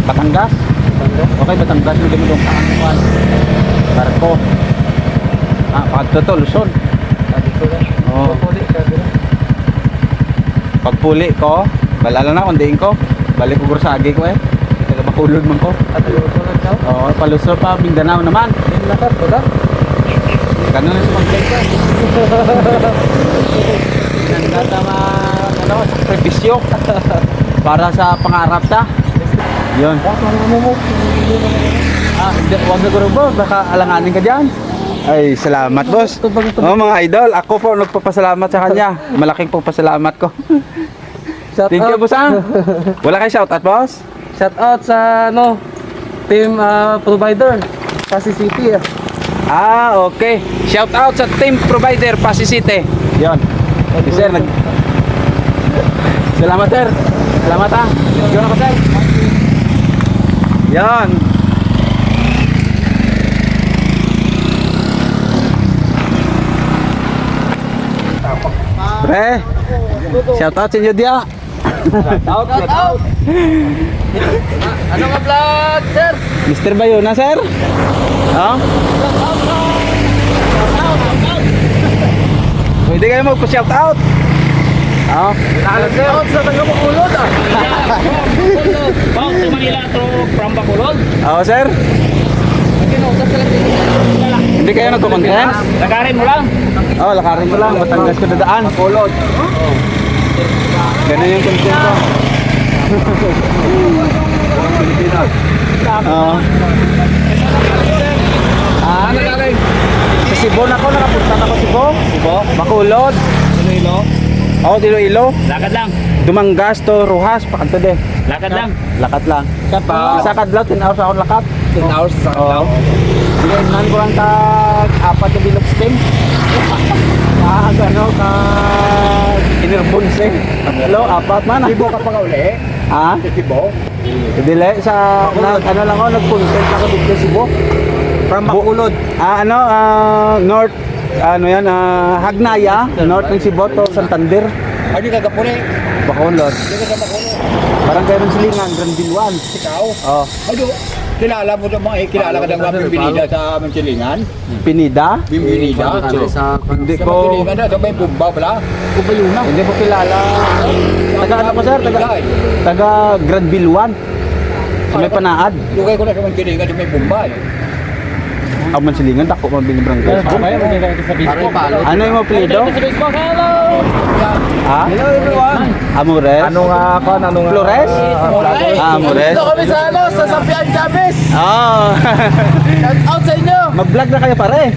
Batangas. Okay, Batangas mo dito sa Anguan. Barko. Pagto to Luzon. Oh. Pagpuli ko, balala na kung diin ko. Balik ko sa agi ko eh. Taga Bacolod man ko. Oo, palusot pa Mindanao naman. Lakat ko da. Ganun na sumangkay ko. Nagtatama ano, sakripisyo para sa pangarap ta. Yun. Huwag na guro bro, baka alanganin ka dyan. Ay, salamat boss. Oh, mga idol, ako po nagpapasalamat sa kanya. Malaking pagpasalamat ko. Thank you boss. Wala kayo shoutout boss? Shout out sa ano, team provider, Pasig City. Okay. Shout out sa team provider Pasig City. Yon. Sir, salamat sir. Salamat ha. Yun ako sir. Yan. Pre, shout out sa inyo dia. Shout out. Ano nga vlog, sir? Mr. Bayona sir. Pwede kayo magpa-shout out. Shout out sa taga Bacolod. Wow, to Manila to from Bacolod. Sir. Hindi kayo nagko-content? Lakarin mo lang. Lakarin ko lang. Batangas ko dadaan. Bacolod. Ganun yung content ko. Pilipinas. Nagaling. Sa Cebu na ako. Nakapunta na ako Cebu. Bacolod. Iloilo. Iloilo. Lakad lang. Dumangas to Rojas. Pakanto de. Lakad lang. Lakat lang. Sa kadlaw, 10 hours ako lakat. 10 hours sa Oo. Ginainan ko lang apat na bilog stem. Ano, inirbon stem. Hello, apat man. Tibo ka pa ka uli? Ha? Tibo? Dili, ano lang ako, nag-content ako dito sa Cebu. From Bacolod. North, Hagnaya, north ng Cebu to Santander. Ay, di ka kapuli. Bacolod. Di ka Bacolod. Parang kayo ng silingan, Granvilwan. Ikaw? Oh. Ay, kilala mo naman kilala ka ng mga Bimbinida sa Manchilingan? Pinida? Bimbinida? Hindi Sa ko, Manchilingan na, sa may bumba pala? Kubayuna. hindi ko kilala. Taga ano ko sir? Taga Granvilwan. Sa may Panaad. Lugay ko na sa Manchilingan, sa may bumba. Ako man silingan, dako man binibrangay. Ano yung apelido? Ha? Hello everyone! Amores? Anong Flores? Amores? Dito kami sa sa Sapian Chavez! Oh. Shout out sa inyo! Mag-vlog na kayo pare.